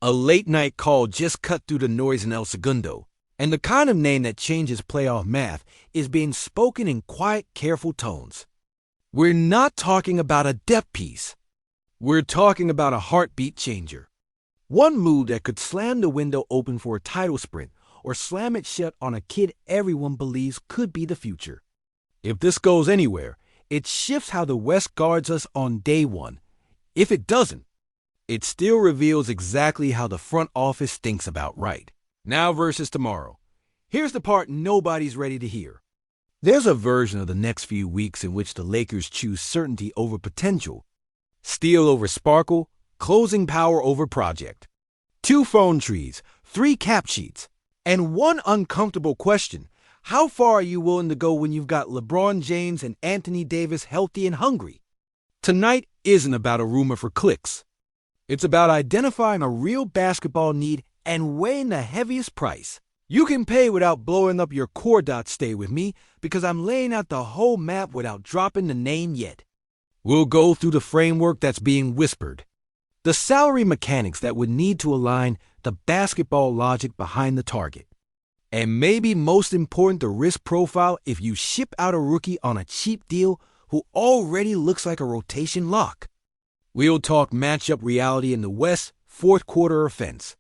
A late-night call just cut through the noise in El Segundo, and the kind of name that changes playoff math is being spoken in quiet, careful tones. We're not talking about a depth piece. We're talking about a heartbeat changer. One move that could slam the window open for a title sprint or slam it shut on a kid everyone believes could be the future. If this goes anywhere, it shifts how the West guards us on day one. If it doesn't, it still reveals exactly how the front office thinks about right now versus tomorrow. Here's the part nobody's ready to hear. There's a version of the next few weeks in which the Lakers choose certainty over potential, steel over sparkle, closing power over project. 2 phone trees, 3 cap sheets, and one uncomfortable question. How far are you willing to go when you've got LeBron James and Anthony Davis healthy and hungry? Tonight isn't about a rumor for clicks. It's about identifying a real basketball need and weighing the heaviest price you can pay without blowing up your core. Stay with me, because I'm laying out the whole map without dropping the name yet. We'll go through the framework that's being whispered, the salary mechanics that would need to align, the basketball logic behind the target, and maybe most important, the risk profile if you ship out a rookie on a cheap deal who already looks like a rotation lock. We'll talk matchup reality in the West, fourth quarter offense,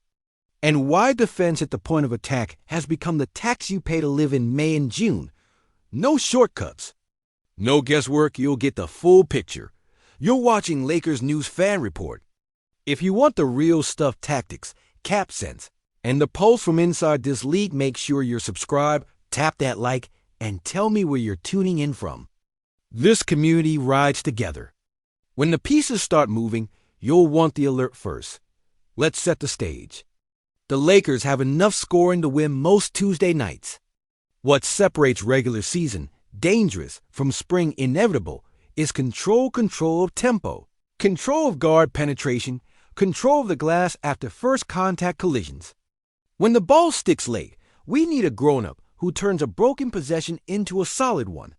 and why defense at the point of attack has become the tax you pay to live in May and June. No shortcuts. No guesswork, you'll get the full picture. You're watching Lakers News Fan Report. If you want the real stuff, tactics, cap sense, and the pulse from inside this league, make sure you're subscribed, tap that like, and tell me where you're tuning in from. This community rides together. When the pieces start moving, you'll want the alert first. Let's set the stage. The Lakers have enough scoring to win most Tuesday nights. What separates regular season dangerous from spring inevitable is control of tempo, control of guard penetration, control of the glass after first contact collisions. When the ball sticks late, we need a grown-up who turns a broken possession into a solid one.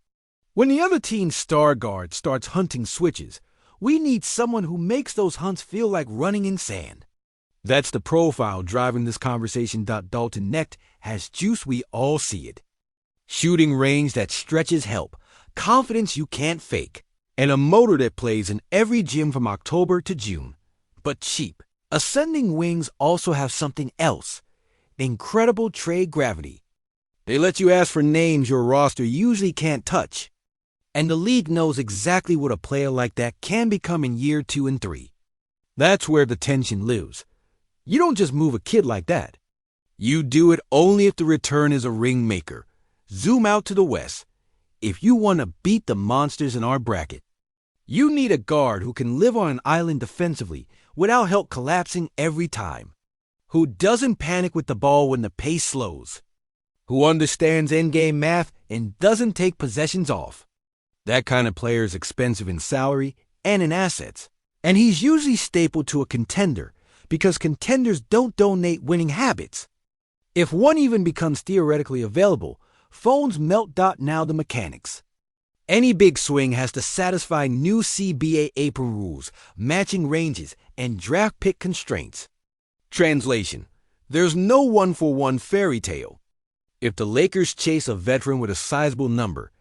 When the other team's star guard starts hunting switches, we need someone who makes those hunts feel like running in sand. That's the profile driving this conversation. Dalton Knecht has juice, we all see it. Shooting range that stretches help, confidence you can't fake, and a motor that plays in every gym from October to June. But cheap. Ascending wings also have something else. Incredible trade gravity. They let you ask for names your roster usually can't touch. And the league knows exactly what a player like that can become in year 2 and 3. That's where the tension lives. You don't just move a kid like that. You do it only if the return is a ring maker. Zoom out to the West. If you want to beat the monsters in our bracket, you need a guard who can live on an island defensively without help collapsing every time, who doesn't panic with the ball when the pace slows, who understands endgame math and doesn't take possessions off. That kind of player is expensive in salary and in assets, and he's usually stapled to a contender because contenders don't donate winning habits. If one even becomes theoretically available, phones melt. Now the mechanics. Any big swing has to satisfy new CBA apron rules, matching ranges, and draft pick constraints. Translation: there's no one-for-one fairy tale. If the Lakers chase a veteran with a sizable number,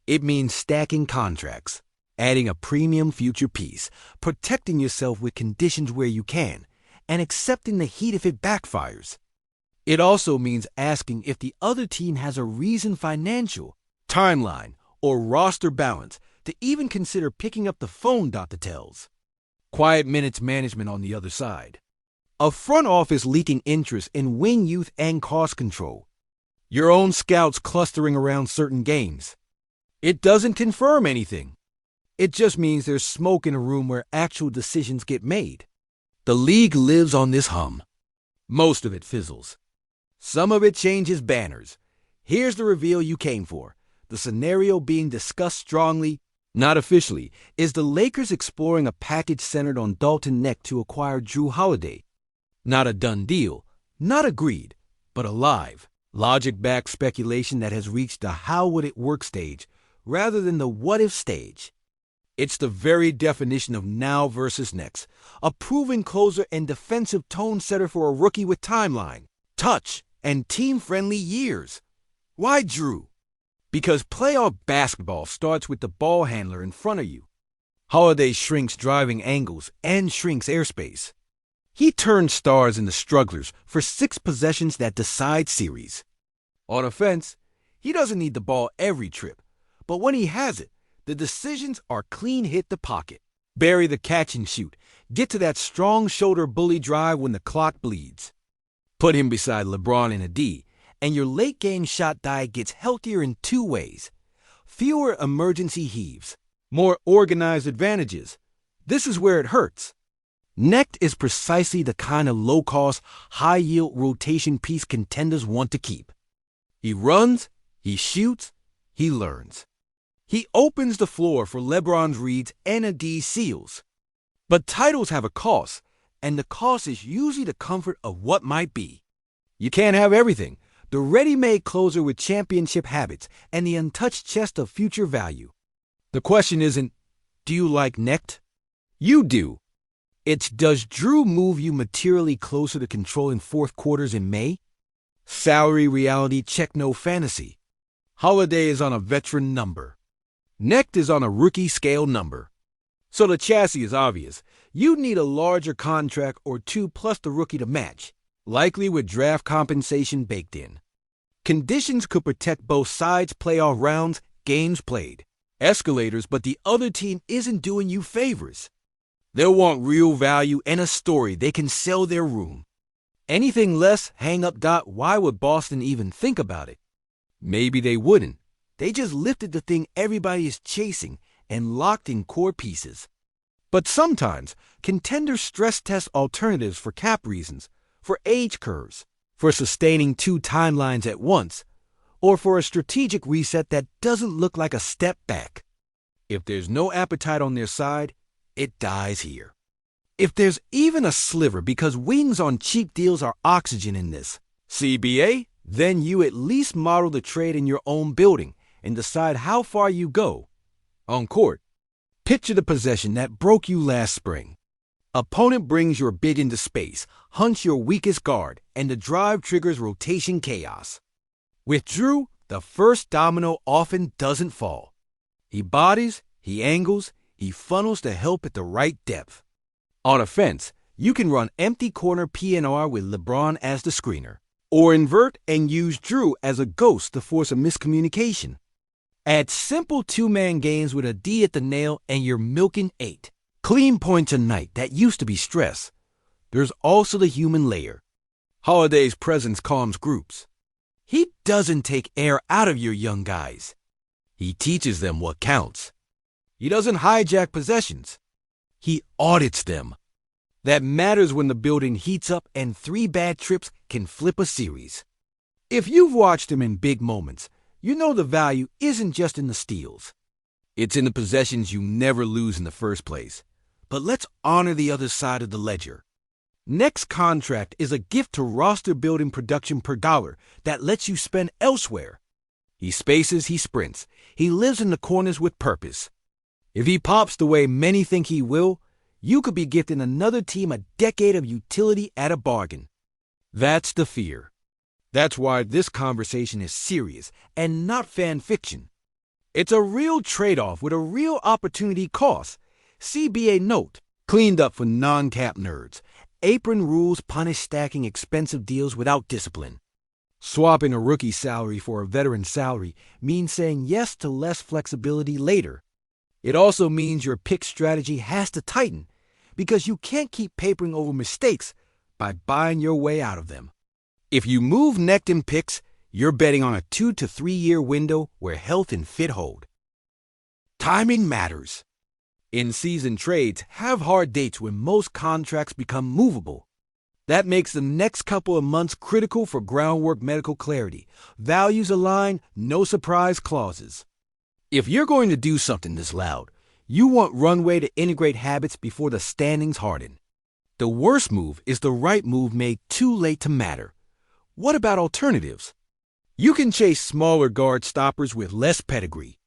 it means stacking contracts, adding a premium future piece, protecting yourself with conditions where you can, and accepting the heat if it backfires. It also means asking if the other team has a reason, financial, timeline, or roster balance to even consider picking up the phone. The tells. Quiet minutes management on the other side. A front office leaking interest in wing youth and cost control. Your own scouts clustering around certain games. It doesn't confirm anything. It just means there's smoke in a room where actual decisions get made. The league lives on this hum. Most of it fizzles. Some of it changes banners. Here's the reveal you came for. The scenario being discussed strongly, not officially, is the Lakers exploring a package centered on Dalton Knecht to acquire Jrue Holiday. Not a done deal, not agreed, but a live, logic-backed speculation that has reached the how would it work stage rather than the what if stage. It's the very definition of now versus next, a proven closer and defensive tone setter for a rookie with timeline, touch, and team-friendly years. Why Drew? Because playoff basketball starts with the ball handler in front of you. Holiday shrinks driving angles and shrinks airspace. He turns stars into strugglers for 6 possessions that decide series. On offense, he doesn't need the ball every trip, but when he has it, the decisions are clean hit the pocket, bury the catch and shoot, get to that strong shoulder bully drive when the clock bleeds. Put him beside LeBron in a D, and your late-game shot diet gets healthier in 2 ways. Fewer emergency heaves, more organized advantages. This is where it hurts. Necht is precisely the kind of low-cost, high-yield rotation piece contenders want to keep. He runs, he shoots, he learns. He opens the floor for Lebron's reads and Adi's seals. But titles have a cost, and the cost is usually the comfort of what might be. You can't have everything. The ready-made closer with championship habits and the untouched chest of future value. The question isn't, do you like Necht? You do. It's, does Drew move you materially closer to controlling fourth quarters in May? Salary reality check, no fantasy. Holiday is on a veteran number. Necht is on a rookie scale number. So the chassis is obvious. You need a larger contract or 2 plus the rookie to match, likely with draft compensation baked in. Conditions could protect both sides' playoff rounds, games played. Escalators, but the other team isn't doing you favors. They'll want real value and a story they can sell their room. Anything less, hang up. Why would Boston even think about it? Maybe they wouldn't. They just lifted the thing everybody is chasing and locked in core pieces. But sometimes, contenders stress test alternatives for cap reasons, for age curves, for sustaining 2 timelines at once, or for a strategic reset that doesn't look like a step back. If there's no appetite on their side, it dies here. If there's even a sliver, because wings on cheap deals are oxygen in this CBA, then you at least model the trade in your own building and decide how far you go. On court, picture the possession that broke you last spring. Opponent brings your big into space, hunts your weakest guard, and the drive triggers rotation chaos. With Drew, the first domino often doesn't fall. He bodies, he angles, he funnels the help at the right depth. On offense, you can run empty corner PNR with LeBron as the screener, or invert and use Drew as a ghost to force a miscommunication. Add simple 2-man games with a D at the nail and you're milking 8. Clean points a night that used to be stress. There's also the human layer. Holiday's presence calms groups. He doesn't take air out of your young guys. He teaches them what counts. He doesn't hijack possessions. He audits them. That matters when the building heats up and 3 bad trips can flip a series. If you've watched him in big moments, you know the value isn't just in the steals. It's in the possessions you never lose in the first place. But let's honor the other side of the ledger. Next contract is a gift to roster-building production per dollar that lets you spend elsewhere. He spaces, he sprints. He lives in the corners with purpose. If he pops the way many think he will, you could be gifting another team a decade of utility at a bargain. That's the fear. That's why this conversation is serious and not fan fiction. It's a real trade-off with a real opportunity cost. CBA note, cleaned up for non-cap nerds. Apron rules punish stacking expensive deals without discipline. Swapping a rookie salary for a veteran salary means saying yes to less flexibility later. It also means your pick strategy has to tighten because you can't keep papering over mistakes by buying your way out of them. If you move Necht in picks, you're betting on a 2 to 3 year window where health and fit hold. Timing matters. In-season trades have hard dates when most contracts become movable. That makes the next couple of months critical for groundwork medical clarity. Values align, no surprise clauses. If you're going to do something this loud, you want runway to integrate habits before the standings harden. The worst move is the right move made too late to matter. What about alternatives? You can chase smaller guard stoppers with less pedigree.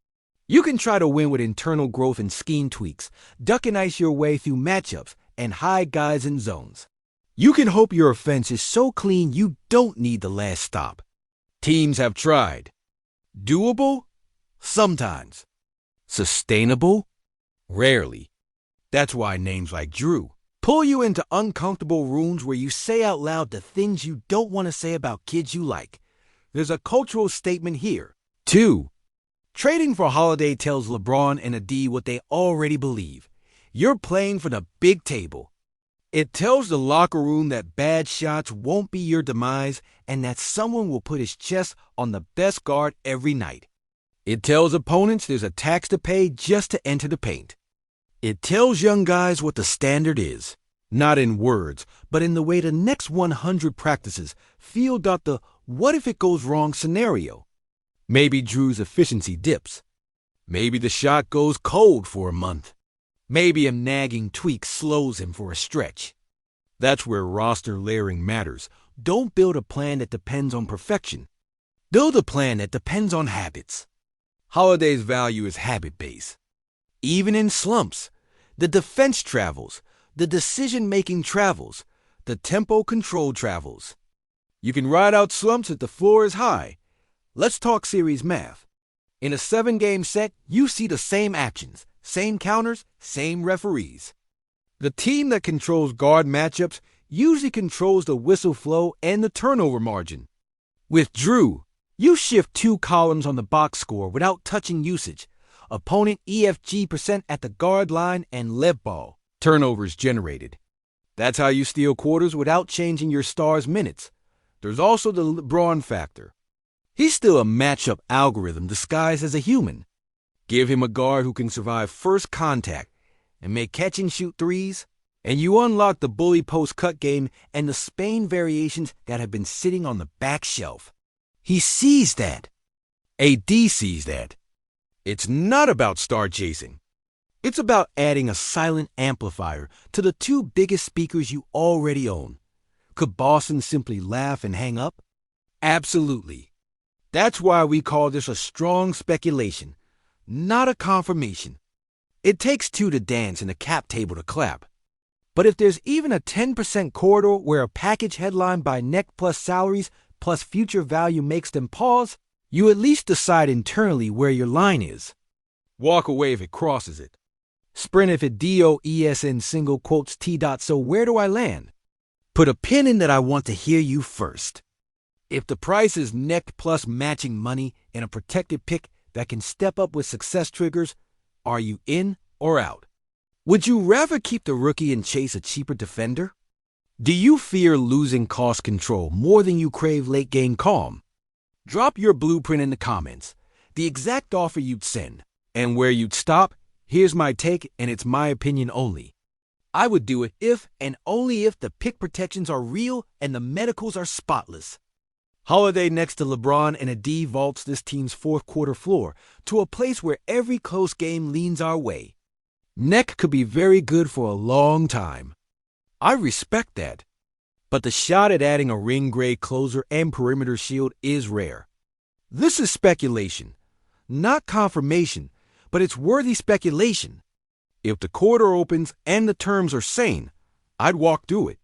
You can try to win with internal growth and scheme tweaks, duck and ice your way through matchups, and hide guys in zones. You can hope your offense is so clean you don't need the last stop. Teams have tried. Doable? Sometimes. Sustainable? Rarely. That's why names like Drew pull you into uncomfortable rooms where you say out loud the things you don't want to say about kids you like. There's a cultural statement here. 2. Trading for Holiday tells LeBron and AD what they already believe. You're playing for the big table. It tells the locker room that bad shots won't be your demise and that someone will put his chest on the best guard every night. It tells opponents there's a tax to pay just to enter the paint. It tells young guys what the standard is, not in words, but in the way the next 100 practices field out the what if it goes wrong scenario. Maybe Drew's efficiency dips. Maybe the shot goes cold for a month. Maybe a nagging tweak slows him for a stretch. That's where roster layering matters. Don't build a plan that depends on perfection. Build a plan that depends on habits. Holiday's value is habit-based. Even in slumps, the defense travels, the decision-making travels, the tempo control travels. You can ride out slumps if the floor is high. Let's talk series math. In a 7-game set, you see the same actions, same counters, same referees. The team that controls guard matchups usually controls the whistle flow and the turnover margin. With Drew, you shift 2 columns on the box score without touching usage. Opponent EFG% at the guard line and lev ball. Turnovers generated. That's how you steal quarters without changing your star's minutes. There's also the LeBron factor. He's still a matchup algorithm disguised as a human. Give him a guard who can survive first contact and make catch-and-shoot threes, and you unlock the bully post-cut game and the Spain variations that have been sitting on the back shelf. He sees that. AD sees that. It's not about star chasing. It's about adding a silent amplifier to the 2 biggest speakers you already own. Could Boston simply laugh and hang up? Absolutely. That's why we call this a strong speculation, not a confirmation. It takes 2 to dance and a cap table to clap. But if there's even a 10% corridor where a package headlined by neck plus salaries plus future value makes them pause, you at least decide internally where your line is. Walk away if it crosses it. Sprint if it DOESN single quotes T. So where do I land? Put a pin in that I want to hear you first. If the price is neck plus matching money and a protected pick that can step up with success triggers, are you in or out? Would you rather keep the rookie and chase a cheaper defender? Do you fear losing cost control more than you crave late-game calm? Drop your blueprint in the comments, the exact offer you'd send, and where you'd stop. Here's my take, and it's my opinion only. I would do it if and only if the pick protections are real and the medicals are spotless. Holiday next to LeBron and AD vaults this team's fourth quarter floor to a place where every close game leans our way. Neck could be very good for a long time. I respect that. But the shot at adding a ring gray closer and perimeter shield is rare. This is speculation, not confirmation, but it's worthy speculation. If the corridor opens and the terms are sane, I'd walk through it.